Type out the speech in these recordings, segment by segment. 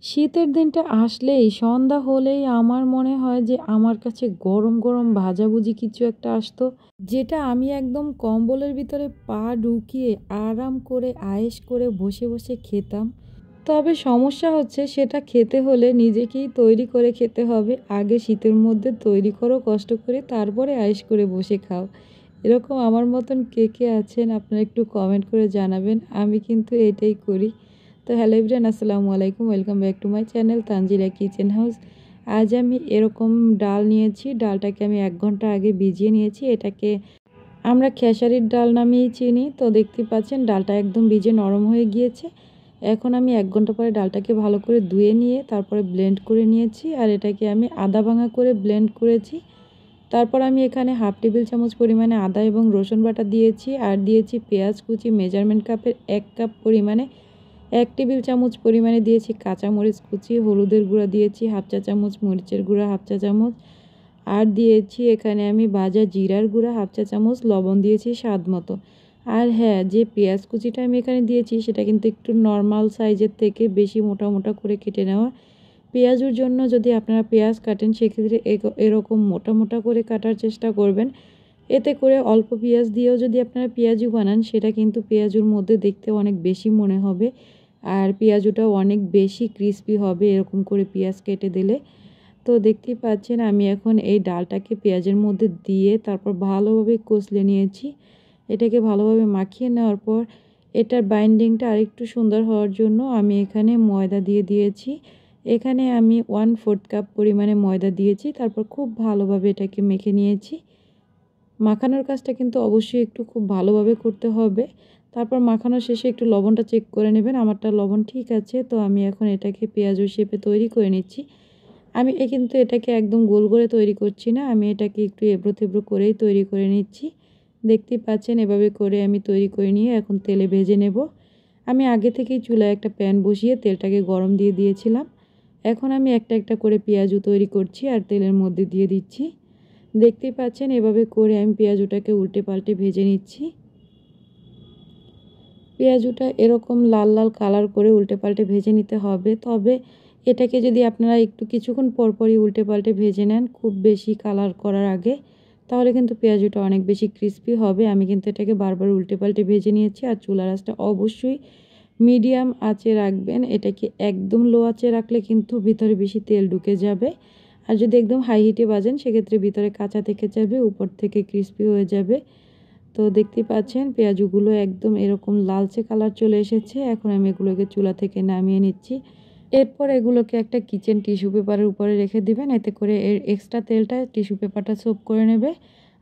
শীতের দিনটা আসলেই সন্ধ্যা হলেই আমার মনে হয় যে আমার কাছে গরম গরম ভাজাভুজি কিছু একটা আসতো, যেটা আমি একদম কম্বলের ভিতরে পা ঢুকিয়ে আরাম করে আয়েশ করে বসে বসে খেতাম। তবে সমস্যা হচ্ছে সেটা খেতে হলে নিজেকেই তৈরি করে খেতে হবে। আগে শীতের মধ্যে তৈরি করো কষ্ট করে, তারপরে আয়েশ করে বসে খাও। এরকম আমার মতন কে কে আছেন আপনারা একটু কমেন্ট করে জানাবেন। আমি কিন্তু এটাই করি। তো হ্যালো এভরিওয়ান, আসসালামু আলাইকুম, welcome back to my channel Tanzila kitchen house. আজ আমি এরকম ডাল নিয়েছি। ডালটাকে আমি 1 ঘন্টা আগে ভিজিয়ে নিয়েছি। এটাকে আমরা খেসারির ডাল নামেই চিনি। তো দেখতে পাচ্ছেন ডালটা একদম ভিজে নরম হয়ে গিয়েছে। এখন আমি 1 ঘন্টা পরে ডালটাকে ভালো করে ধুয়ে নিয়ে তারপরে ব্লেন্ড করে নিয়েছি। আর এটাকে আমি আদা ভাঙা করে ব্লেন্ড করেছি। তারপর আমি এখানে 1/2 টেবিল চামচ পরিমাণে আদা এবং রসুন বাটা দিয়েছি। আর দিয়েছি পেঁয়াজ কুচি, মেজারমেন্ট কাপের 1 কাপ পরিমাণে। 1 টেবিল চামচ পরিমাণে দিয়েছি কাঁচামরিচ কুচি, হলুদের গুঁড়া দিয়েছি 1/2 চা চামচ, মরিচের গুঁড়া 1/2 চা চামচ, আর দিয়েছি এখানে আমি ভাজা জিরার গুঁড়া 1/2 চা চামচ, লবণ দিয়েছি স্বাদ মতো। আর হ্যাঁ, যে পেঁয়াজ কুচিটা আমি এখানে দিয়েছি সেটা কিন্তু একটু নর্মাল সাইজের থেকে বেশি মোটা মোটা করে কেটে নেওয়া। পেঁয়াজুর জন্য যদি আপনারা পেঁয়াজ কাটেন সেক্ষেত্রে এরকম মোটা মোটা করে কাটার চেষ্টা করবেন। এতে করে অল্প পেঁয়াজ দিয়েও যদি আপনারা পেঁয়াজু বানান সেটা কিন্তু পেঁয়াজুর মধ্যে দেখতে অনেক বেশি মনে হবে, আর পেঁয়াজুটাও অনেক বেশি ক্রিস্পি হবে এরকম করে পেঁয়াজ কেটে দিলে। তো দেখতেই পাচ্ছেন আমি এখন এই ডালটাকে পেঁয়াজের মধ্যে দিয়ে তারপর ভালোভাবে কষলে নিয়েছি। এটাকে ভালোভাবে মাখিয়ে নেওয়ার পর এটার বাইন্ডিংটা আরেকটু সুন্দর হওয়ার জন্য আমি এখানে ময়দা দিয়ে দিয়েছি। এখানে আমি 1/4 কাপ পরিমাণে ময়দা দিয়েছি। তারপর খুব ভালোভাবে এটাকে মেখে নিয়েছি। মাখানোর কাজটা কিন্তু অবশ্যই একটু খুব ভালোভাবে করতে হবে। তারপর মাখানোর শেষে একটু লবণটা চেক করে নেবেন। আমারটা লবণ ঠিক আছে। তো আমি এখন এটাকে পেঁয়াজু শেপে তৈরি করে নিচ্ছি। আমি কিন্তু এটাকে একদম গোল করে তৈরি করছি না, আমি এটাকে একটু এবড়ো থেবড়ো করেই তৈরি করে নিচ্ছি। দেখতেই পাচ্ছেন এভাবে করে আমি তৈরি করে নিয়ে এখন তেলে ভেজে নেব। আমি আগে থেকেই চুলায় একটা প্যান বসিয়ে তেলটাকে গরম দিয়ে দিয়েছিলাম। এখন আমি একটা একটা করে পেঁয়াজু তৈরি করছি আর তেলের মধ্যে দিয়ে দিচ্ছি। দেখতেই পাচ্ছেন এভাবে করে আমি পেঁয়াজুটাকে উল্টে পাল্টে ভেজে নিচ্ছি। পেঁয়াজুটা এরকম লাল লাল কালার করে উল্টে পাল্টে ভেজে নিতে হবে। তবে এটাকে যদি আপনারা একটু কিছুক্ষণ পরপরই উল্টে পাল্টে ভেজে নেন খুব বেশি কালার করার আগে, তাহলে কিন্তু পেঁয়াজুটা অনেক বেশি ক্রিস্পি হবে। আমি কিন্তু এটাকে বারবার উল্টে পাল্টে ভেজে নিয়েছি। আর চুলার আঁচটা অবশ্যই মিডিয়াম আঁচে রাখবেন। এটাকে একদম লো আঁচে রাখলে কিন্তু ভিতরে বেশি তেল ঢুকে যাবে। আর যদি একদম হাই হিটে ভাজেন সেক্ষেত্রে ভিতরে কাঁচা থেকে যাবে, উপর থেকে ক্রিস্পি হয়ে যাবে। তো দেখতেই পাচ্ছেন পেঁয়াজগুলো একদম এরকম লালচে কালার চলে এসেছে। এখন আমি এগুলোকে চুলা থেকে নামিয়ে নিচ্ছি। এরপর এগুলোকে একটা কিচেন টিস্যু পেপারের উপরে রেখে দিবেন, এতে করে এর এক্সট্রা তেলটা টিস্যু পেপারটা সোপ করে নেবে।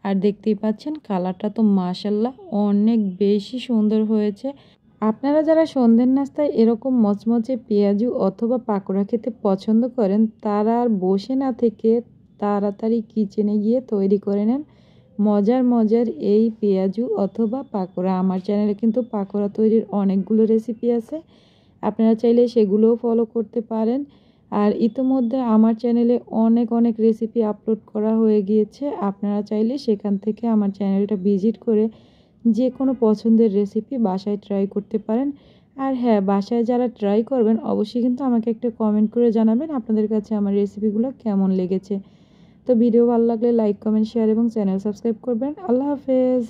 আর দেখতেই পাচ্ছেন কালারটা তো মাশাল্লাহ অনেক বেশি সুন্দর হয়েছে। আপনারা যারা সন্ধ্যের নাস্তায় এরকম মচমচে পেঁয়াজু অথবা পাকোড়া খেতে পছন্দ করেন তারা আর বসে না থেকে তাড়াতাড়ি কিচেনে গিয়ে তৈরি করে নেন মজার মজার এই পেঁয়াজু অথবা পাকোড়া। আমার চ্যানেলে কিন্তু পাকোড়া তৈরির অনেকগুলো রেসিপি আছে, আপনারা চাইলে সেগুলোও ফলো করতে পারেন। আর ইতিমধ্যে আমার চ্যানেলে অনেক অনেক রেসিপি আপলোড করা হয়ে গিয়েছে, আপনারা চাইলে সেখান থেকে আমার চ্যানেলটা ভিজিট করে যে কোনো পছন্দের রেসিপি বাসায় ট্রাই করতে পারেন। আর হ্যাঁ, বাসায় যারা ট্রাই করবেন অবশ্যই কিন্তু আমাকে একটা কমেন্ট করে জানাবেন আপনাদের কাছে আমার রেসিপিগুলো কেমন লেগেছে। তো ভিডিও ভালো লাগলে লাইক, কমেন্ট, শেয়ার এবং চ্যানেল সাবস্ক্রাইব করবেন। আল্লাহ হাফেজ।